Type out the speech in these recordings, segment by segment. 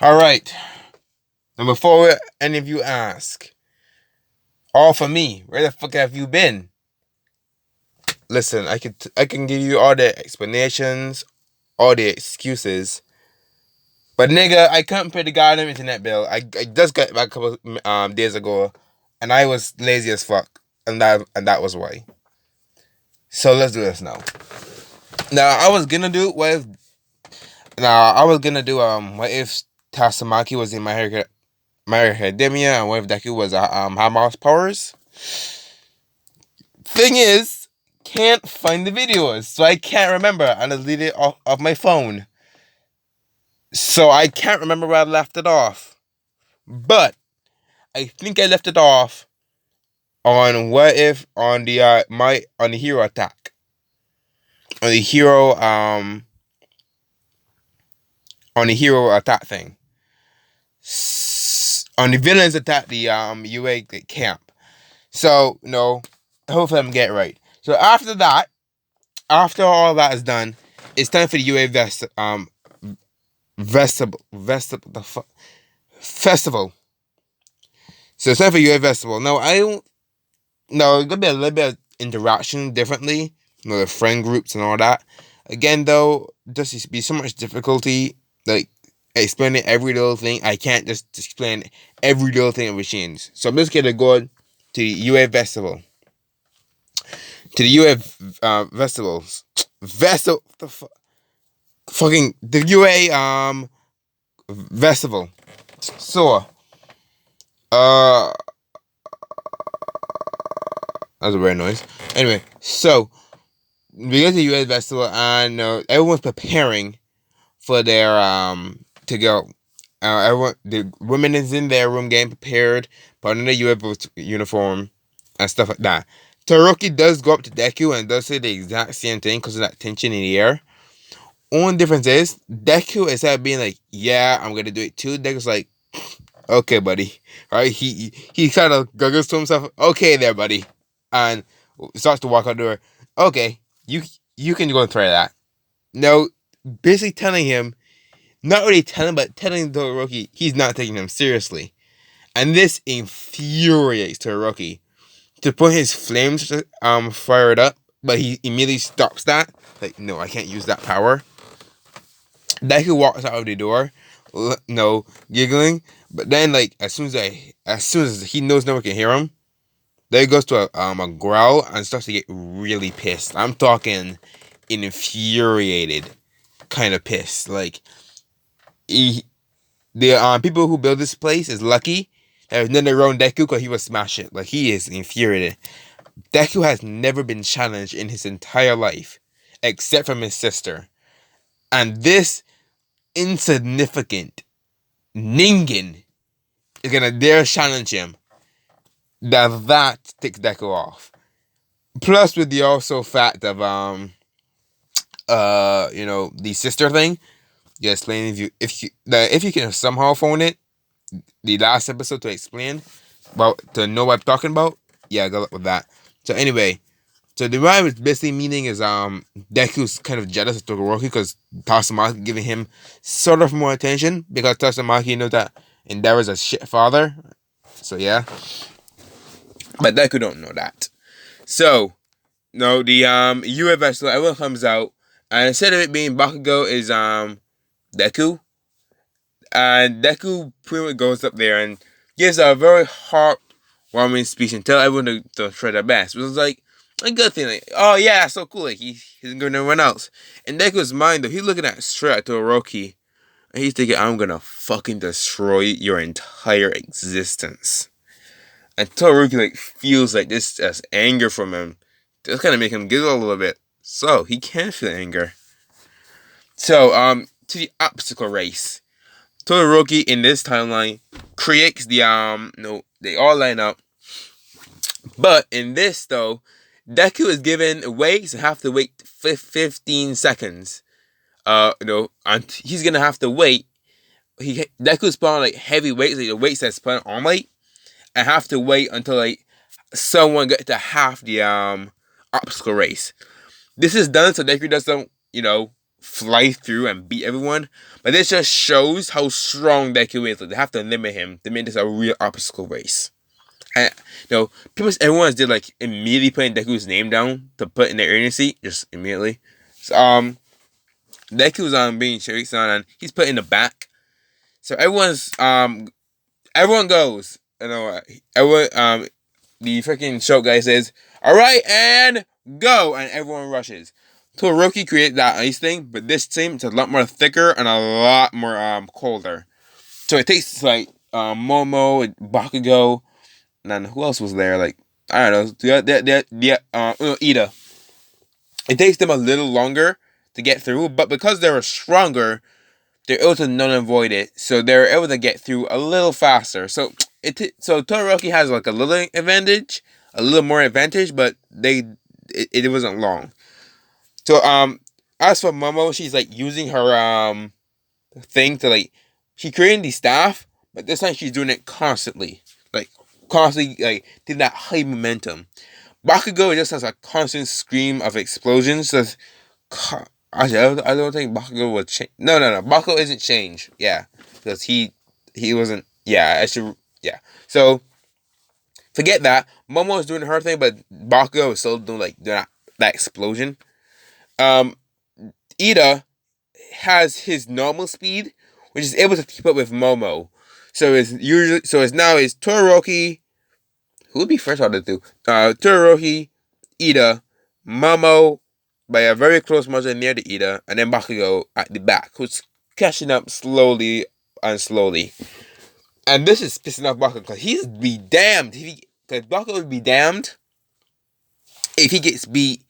Alright. And before any of you ask, all for me, where the fuck have you been? Listen, I can give you all the explanations, all the excuses. But nigga, I couldn't pay the goddamn internet bill. I just got back a couple days ago, and I was lazy as fuck. And that was why. So let's do this now. Now I was gonna do what if Tatsumakl was in My Academia, and what if deku was had mouse powers? Thing is, can't find the videos, so I can't remember, and I deleted it off my phone. So I can't remember where I left it off. But I think I left it off on what if on the on the hero attack. On the hero attack thing. On the villains attack the UA camp. So, hopefully I'm getting it right. So after that, after all that is done, it's time for the UA festival. So it's time for UA festival. Now I don't. No, it's gonna be a little bit of interaction differently. The friend groups and all that. Again, though, just be so much difficulty like explaining every little thing. I can't just explain every little thing of machines. So I'm just gonna go to the UA festival. To the UA festivals. The UA festival. So that's a weird noise. Anyway, so we go to the US festival, and everyone's preparing for their to go. The women is in their room getting prepared, putting on the US uniform and stuff like that. Todoroki does go up to Deku and does say the exact same thing because of that tension in the air. Only difference is Deku, instead of being like, "Yeah, I'm gonna do it too," Deku's like, "Okay, buddy." Right? He kind of guggles to himself, "Okay, there, buddy," and starts to walk out the door. Okay, you can go and try that. No, basically telling him, not really telling, but telling Todoroki he's not taking him seriously, and this infuriates Todoroki. To put his flames fired up, but he immediately stops that. Like, no, I can't use that power. Deku walks out of the door, giggling. But then, like, as soon as he knows no one can hear him, then he goes to a growl and starts to get really pissed. I'm talking an infuriated kind of pissed. Like, the people who build this place is lucky there's nothing around Deku because he will smash it. Like, he is infuriated. Deku has never been challenged in his entire life, except from his sister. And this insignificant Ningen is gonna dare challenge him. That takes Deku off. Plus, with the also fact of the sister thing. You explain if you can somehow phone it, the last episode to explain to know what I'm talking about. Yeah, good luck with that. So anyway, so the rhyme is basically meaning is Deku's kind of jealous of Todoroki because Tatsumakl giving him sort of more attention because Tatsumakl knows that Endeavor's a shit father. So yeah. But Deku don't know that. So the UA vessel, everyone comes out, and instead of it being Bakugo is Deku. And Deku pretty much goes up there and gives a very heartwarming speech and tell everyone to try their best. It was like a good thing. Like, oh yeah, so cool. Like he's going to everyone else. In Deku's mind though, he's looking at straight at Todoroki, and he's thinking, I'm gonna fucking destroy your entire existence. And Todoroki like feels like this as anger from him. Just kind of make him giggle a little bit. So he can feel anger. So to the obstacle race. Todoroki in this timeline creates the they all line up. But in this though, Deku is given weights and have to wait 15 seconds. And he's gonna have to wait. Deku's put on like heavy weights, like the weights that's put on weight, and have to wait until like someone gets to half the obstacle race. This is done so Deku doesn't, fly through and beat everyone. But this just shows how strong Deku is. Like, they have to limit him to make this a real obstacle race. And pretty much everyone did like immediately putting Deku's name down to put in their urgency, just immediately. So Deku's being chased on and he's put in the back. So everyone goes. Everyone the freaking show guy says, "Alright, and go," and everyone rushes. Todoroki created that ice thing, but this thing is a lot more thicker and a lot more colder. So it takes like Momo and Bakugo, and then who else was there? Like, I don't know, Ida. It takes them a little longer to get through, but because they were stronger, they're able to null and void it, so they're able to get through a little faster. So Todoroki has like a little advantage, a little more advantage, but it wasn't long. So as for Momo, she's like using her thing to like she created the staff, but this time she's doing it constantly, like did that high momentum. Bakugo just has a constant scream of explosions. So actually, I don't think Bakugo would change. No. Bakugo isn't change. Yeah, because he wasn't. Yeah, I should. Yeah. So forget that. Momo is doing her thing, but Bakugo is still doing that explosion. Ida has his normal speed, which is able to keep up with Momo. So it's Todoroki. Who would be first out of the two? Todoroki, Ida, Momo by a very close margin near the Ida, and then Bakugo at the back, who's catching up slowly and slowly. And this is pissing off Bakugo because he'd be damned because Bakugo would be damned if he gets beat,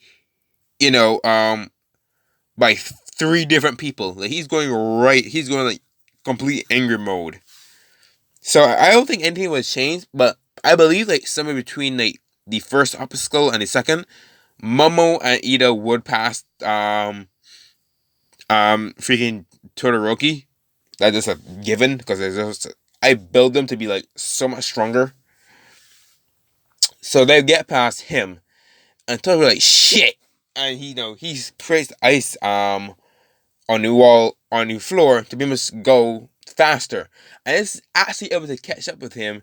by 3 different people. Like he's going like complete anger mode. So I don't think anything was changed, but I believe like somewhere between like the first obstacle and the second, Momo and Ida would pass freaking Todoroki. That's just a given because I build them to be like so much stronger. So they get past him, and Todoroki like shit, and he's placed ice on the wall on the floor to be able to go faster, and it's actually able to catch up with him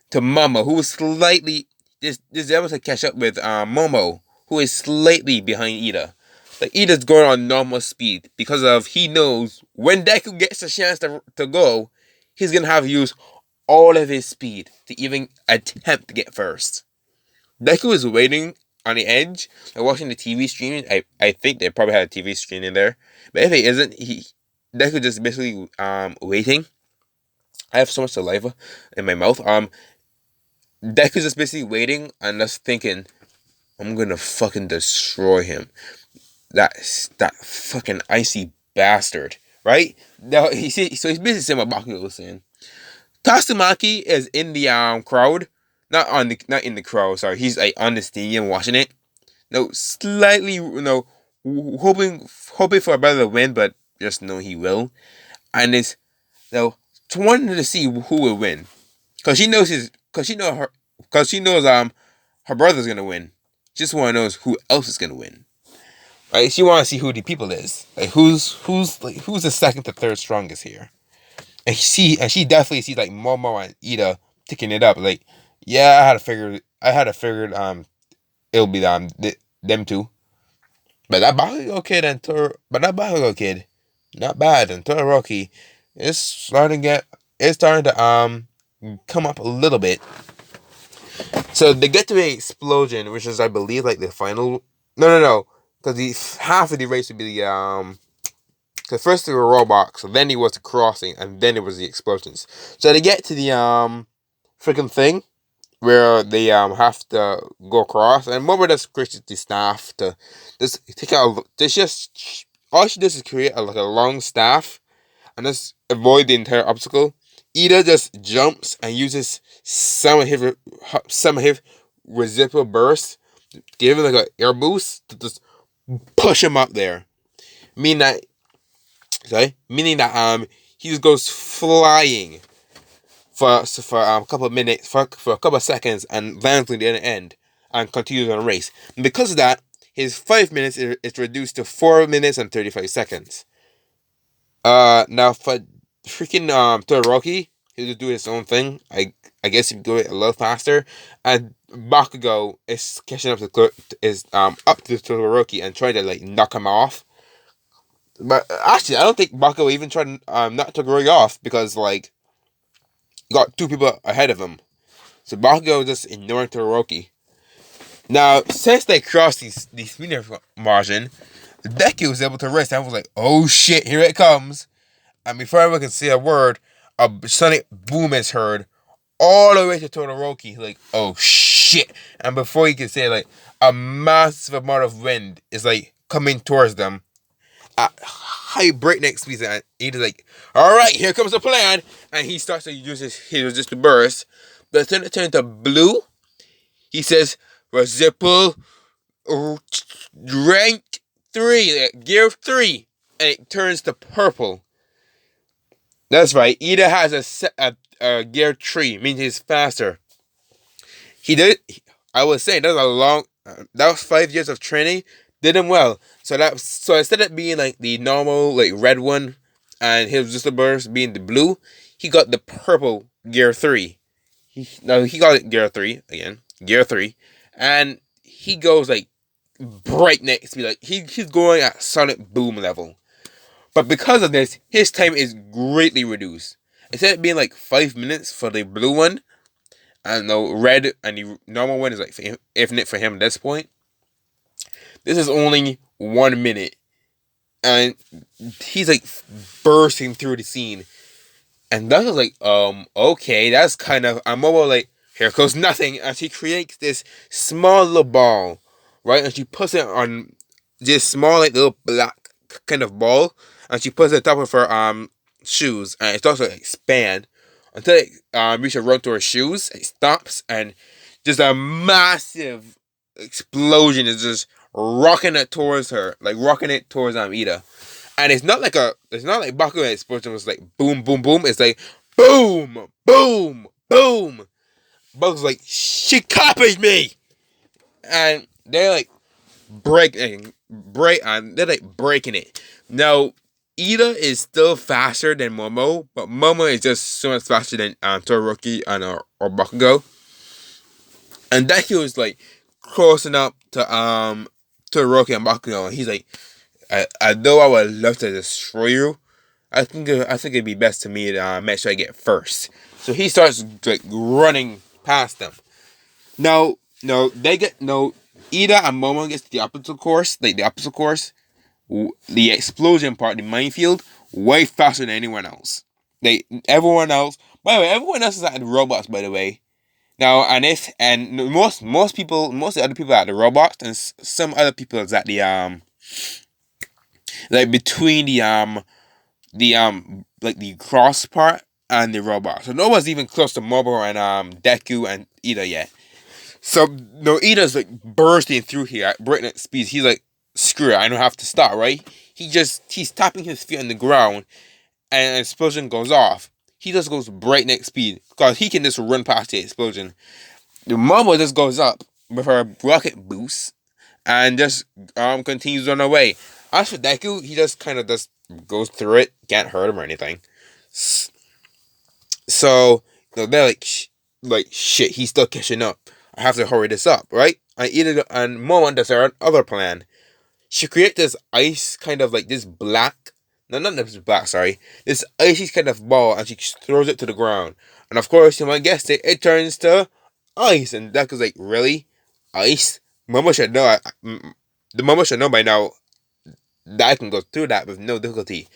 to Momo, who was slightly is able to catch up with Momo, who is slightly behind Ida. Like Ida's going on normal speed because of he knows when Deku gets a chance to go, he's gonna have to use all of his speed to even attempt to get first. Deku is waiting on the edge, like watching the TV stream. I think they probably had a TV screen in there, but if it isn't, Deku just basically waiting. I have so much saliva in my mouth. Deku's just basically waiting and just thinking, I'm gonna fucking destroy him. That fucking icy bastard, right? Now so he's basically saying what Bakugo was saying. Tatsumaki is in the crowd, not in the crowd. Sorry, he's like on the stadium watching it. No, slightly, hoping for a better win, but just know he will. And it's wanting to see who will win, cause she knows her brother's gonna win. She just wanna know who else is gonna win. Right? She wanna see who the people is. Like who's the second to third strongest here. And she definitely sees like Momo and Ida ticking it up. Like, yeah, I had to figure it'll be them two. But that Bakugo kid, not bad. And Todoroki is starting to come up a little bit. So they get to an explosion, which is I believe like the final. No, because the half of the race would be the because first there were robots, so then it was the crossing, and then it was the explosions. So they get to the freaking thing where they have to go across, and Momo just creates the staff to just take out. All she does is create a long staff, and just avoid the entire obstacle. Ida just jumps and uses some of his residual burst, give him like an air boost to just push him up there. Meaning that he just goes flying for a couple of minutes, for a couple of seconds, and lands in the end and continues on the race. And because of that, his 5 minutes is reduced to 4 minutes and 35 seconds. Now for freaking Todoroki, he'll just do his own thing. I guess he'd do it a little faster, and Bakugo is catching up to up to Todoroki and trying to like knock him off. But actually, I don't think Bakugo even tried to knock Todoroki off because like he got two people ahead of him. So Bakugo just ignoring Todoroki. Now, since they crossed these meter margin, Deku was able to rest. I was like, oh shit, here it comes. And before everyone can say a word, a sonic boom is heard all the way to Todoroki. Like, oh shit. And before he can say, like, a massive amount of wind is like coming towards them at high breakneck speeds. And he's like, alright, here comes the plan. And he starts to use his just to burst. But then it turns to blue. He says, Reciprocal rank 3, gear 3. And it turns to purple. That's right. Ida has a gear 3, means he's faster. He did. I was saying that was a long. That was 5 years of training. Did him well. So instead of being like the normal like red one, and his just a burst being the blue, he got the purple gear 3. He got it gear 3 again. Gear 3, and he goes like breakneck speed. Like he's going at sonic boom level. But because of this, his time is greatly reduced. Instead of being like 5 minutes for the blue one, and the red and the normal one is like infinite for him at this point. This is only 1 minute. And he's like bursting through the scene. And that was like, okay, that's kind of, I'm more like, here goes nothing. And she creates this small little ball, right? And she puts it on this small like little black kind of ball. And she puts it on top of her shoes. And it starts to expand until it reaches around to her shoes. It stops and just a massive explosion is just rocking it towards her. Like rocking it towards Ida. And it's not like Bakugo explosion was like boom, boom, boom. It's like boom, boom, boom. Bakugo's like, she copied me! And they're like breaking it. Now, Ida is still faster than Momo, but Momo is just so much faster than Todoroki and or Bakugo. And Deku is like closing up to Todoroki and Bakugo, and he's like, although I would love to destroy you, I think it'd be best to me to make sure I get first. So he starts like running past them. No, Ida and Momo gets to the opposite course, the explosion part, the minefield, way faster than anyone else. Everyone else, by the way, everyone else is at the robots, by the way. Now, most of the other people are at the robots, and some other people is at the like between the like the cross part and the robot. So no one's even close to Momo and Deku and Ida yet. So no, Ida's like bursting through here at breakneck speeds. He's like, screw it, I don't have to stop, right? He's tapping his feet on the ground and an explosion goes off. He just goes breakneck speed because he can just run past the explosion. The Momo just goes up with her rocket boost and just continues on her way. As for Deku, he just kind of just goes through it, can't hurt him or anything. So they're like shit, he's still catching up. I have to hurry this up, right? And Momo does her other plan. She creates this ice kind of like this black, no, not this black, sorry, this icy kind of ball, and she throws it to the ground. And of course, you might guess it turns to ice. And Deku's like, really? Ice? Momo should know. The Momo should know by now that I can go through that with no difficulty.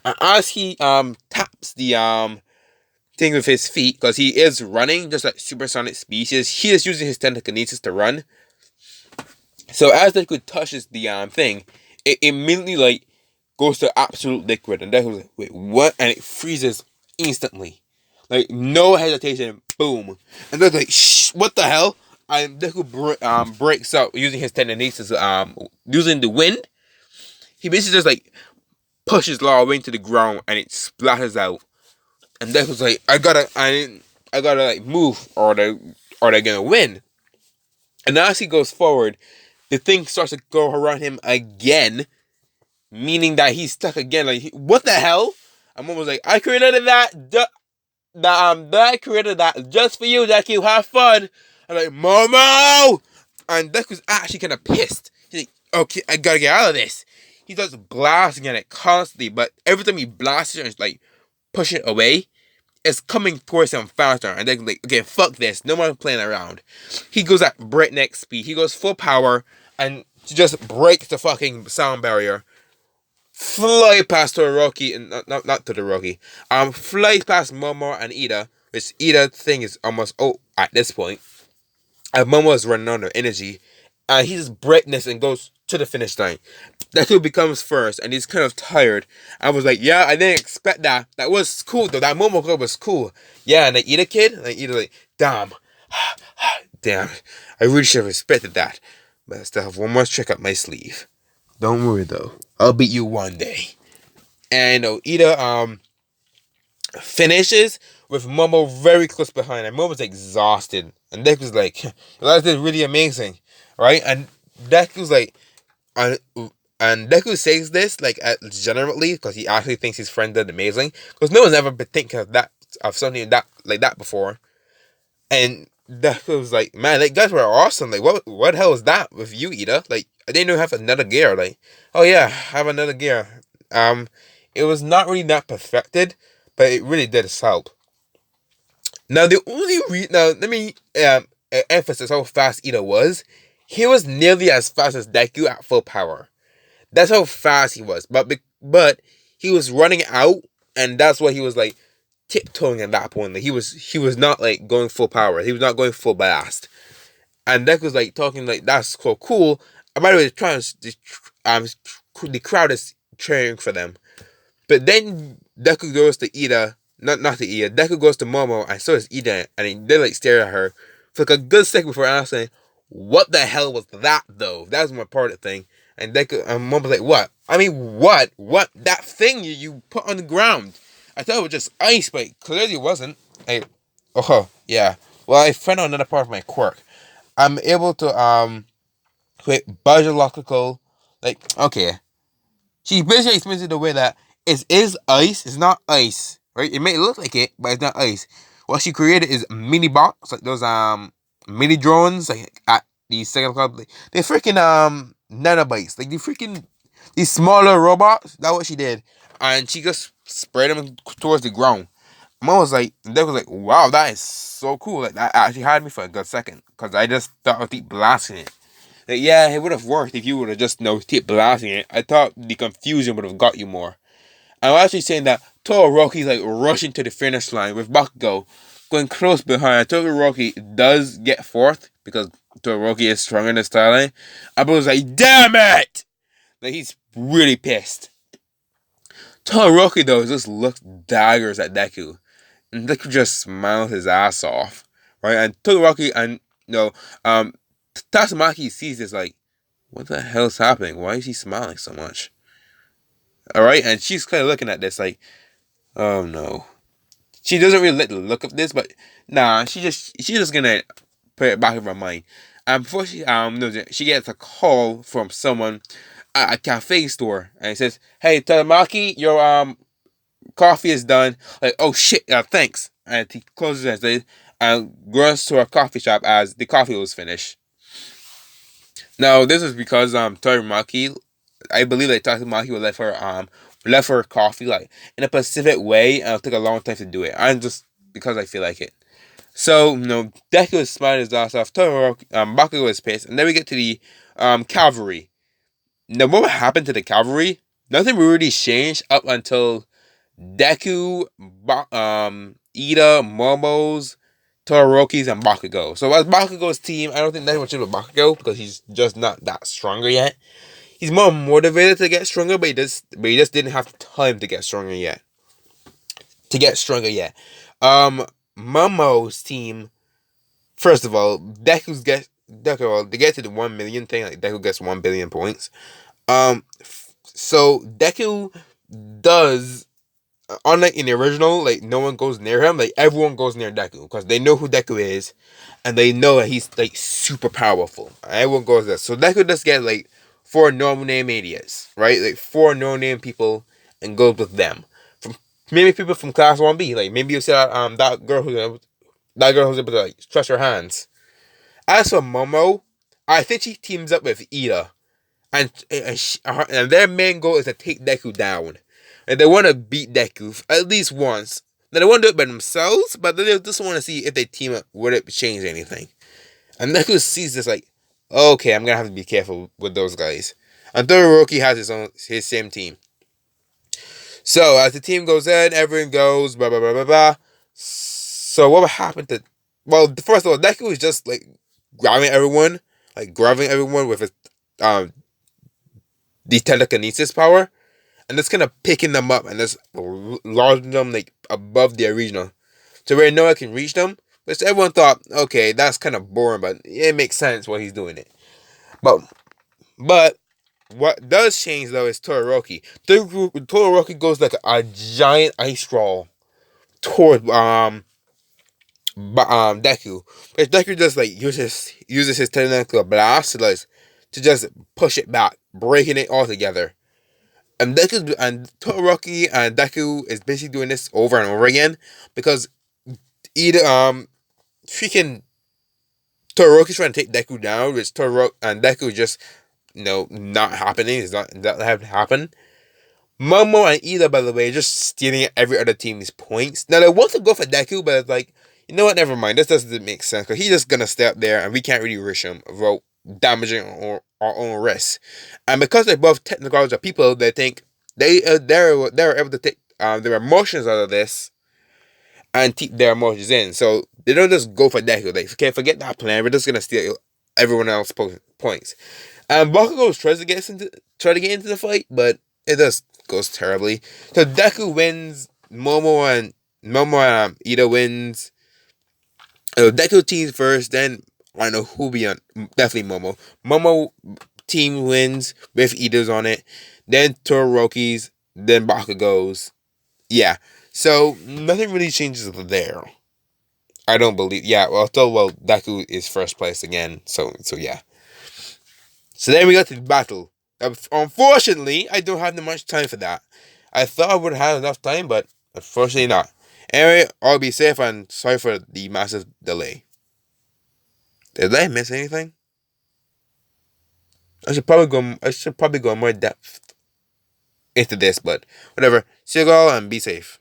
And as he taps the thing with his feet, because he is running just like supersonic species, he is using his telekinesis to run. So as Deku touches the thing, it immediately like goes to absolute liquid, and Deku's like, wait, what? And it freezes instantly, like no hesitation, boom. And they're like, shh, what the hell? And Deku breaks out using his telekinesis, using the wind. He basically just like pushes Law into the ground, and it splatters out. And Deku's like, I gotta like move, or they're gonna win. And as he goes forward, the thing starts to go around him again, meaning that he's stuck again. Like, what the hell? And Mom was like, I created that created that just for you, Deku. Have fun. I'm like, Momo! And Deku's actually kind of pissed. He's like, okay, I gotta get out of this. He starts blasting at it constantly, but every time he blasts it and like push it away, it's coming towards him faster. And Deku's like, okay, fuck this. No more playing around. He goes at breakneck speed. He goes full power and just breaks the fucking sound barrier. Fly past Todoroki, and not Todoroki. Flies past Momo and Ida, which Ida thing is almost at this point. And Momo is running out of energy, and he just breakness and goes to the finish line. Deku becomes first, and he's kind of tired. I was like, yeah, I didn't expect that. That was cool though. That Momo club was cool. Yeah, and the Ida kid, like Ida, like, damn, damn. I really should have respected that, but I still have one more trick up my sleeve. Don't worry though. I'll beat you one day. And Ida finishes with Momo very close behind. And Momo's exhausted. And Deku's like, that is really amazing. Right? And Deku's like, and Deku says this like generally because he actually thinks his friend did amazing. Because no one's ever been thinking of something like that before. And Deku was like, man, that guys were awesome. Like, what the hell is that with you, Ida? Like, I didn't even have another gear. Like, oh yeah, I have another gear. It was not really that perfected, but it really did help. Now the only now let me emphasize how fast Ida was. He was nearly as fast as Deku at full power. That's how fast he was. But he was running out, and that's why he was like tiptoeing at that point. Like he was not like going full power. He was not going full blast. And Deku's like talking like that's so cool. And by the way, the crowd is cheering for them. But then Deku goes to Ida, not to Ida. Deku goes to Momo, and so is Ida, and they like stare at her for like a good second before asking, "What the hell was that though?" That was my part of the thing. And Deku and Momo's like, "What? I mean, what? What? That thing you put on the ground? I thought it was just ice, but clearly it wasn't." Like, oh yeah. Well, I found out another part of my quirk. I'm able to create biological, like, okay. She basically explains it the way that it is ice, it's not ice, right? It may look like it, but it's not ice. What she created is mini box, like those mini drones, like at the second club. They freaking nanobites, like these smaller robots. That's what she did, and she just spread them towards the ground. Mom was like, they was like, wow, that is so cool. Like that actually had me for a good second, cause I just thought I'd keep blasting it. Like, yeah, it would have worked if you would have just keep blasting it. I thought the confusion would have got you more. I'm actually saying that Todoroki's like rushing to the finish line with Bakugo going close behind. Todoroki does get fourth because Todoroki is stronger than Starlight. I was like, damn it! Like, he's really pissed. Todoroki though just looks daggers at Deku. And Deku just smiles his ass off. Right? And Todoroki and Tatsumaki sees this like, what the hell's happening? Why is he smiling so much? Alright, and she's kind of looking at this like, oh no. She doesn't really like the look of this, but nah, she's just gonna put it back in her mind. And before she gets a call from someone at a cafe store, and he says, "Hey, Tatsumaki, your coffee is done." Like, oh shit, thanks. And he closes it and runs to a coffee shop as the coffee was finished. Now, this is because Tatsumaki, I believe that Tatsumaki would left her coffee like in a specific way, and it'll take a long time to do it. And just because I feel like it. So, Deku is smiling his ass off. Bakugo is pissed, and then we get to the cavalry. Now, what happened to the cavalry? Nothing really changed up until Deku, Ida, Momo's, Todoroki's, and Bakugo. So as Bakugo's team, I don't think that much of a Bakugo because he's just not that stronger yet. He's more motivated to get stronger, but he just didn't have time to get stronger yet. Momo's team, first of all, they get to the 1 million thing, like Deku gets 1 billion points. So Deku does unlike in the original, like no one goes near him. Like everyone goes near Deku because they know who Deku is, and they know that he's like super powerful. Everyone goes there. So Deku just gets like four no name idiots, right? Like four no name people, and goes with them. From maybe people from Class 1B. Like maybe you see that girl who's able to like trust her hands. As for Momo, I think she teams up with Ida, and their main goal is to take Deku down. And they want to beat Deku at least once. Now they want to do it by themselves, but they just want to see if they team up, would it change anything? And Deku sees this like, okay, I'm gonna have to be careful with those guys. And Todoroki has his same team. So as the team goes in, everyone goes blah blah blah blah blah. So what would happen to? Well, first of all, Deku is just like grabbing everyone with his um the telekinesis power, and it's kind of picking them up and just launching them like above the arena, to where no one can reach them. Which everyone thought, okay, that's kind of boring, but it makes sense why he's doing it. But but what does change though is Todoroki. Todoroki goes like a giant ice straw toward Deku. But Deku just like uses his technical blast to just push it back, breaking it all together. And Todoroki and Deku is basically doing this over and over again because either freaking Todoroki's trying to take Deku down, which Todoroki and Deku just not happening. It's not have to happen. Momo and Ida, by the way, are just stealing every other team's points. Now they want to go for Deku, but it's like, you know what? Never mind. This doesn't make sense because he's just gonna stay up there, and we can't really rush him without damaging our own wrists. And because they're both technical people, they think they're able to take their emotions out of this and keep their emotions in. So they don't just go for Deku. Like, okay, forget that plan. We're just gonna steal everyone else's points. And Bakugo try to get into the fight, but it just goes terribly. So Deku wins. Momo and Ida wins. Deku teams first, then I know who be on. Definitely Momo. Momo team wins with Ida's on it. Then Todoroki's. Then Bakugo's. Yeah. So nothing really changes there. I don't believe. Yeah. Well, Deku is first place again. So yeah. So then we got to the battle. Unfortunately, I don't have much time for that. I thought I would have enough time, but unfortunately not. Anyway, I'll be safe and sorry for the massive delay. Did I miss anything? I should probably go more depth into this, but whatever. See you all and be safe.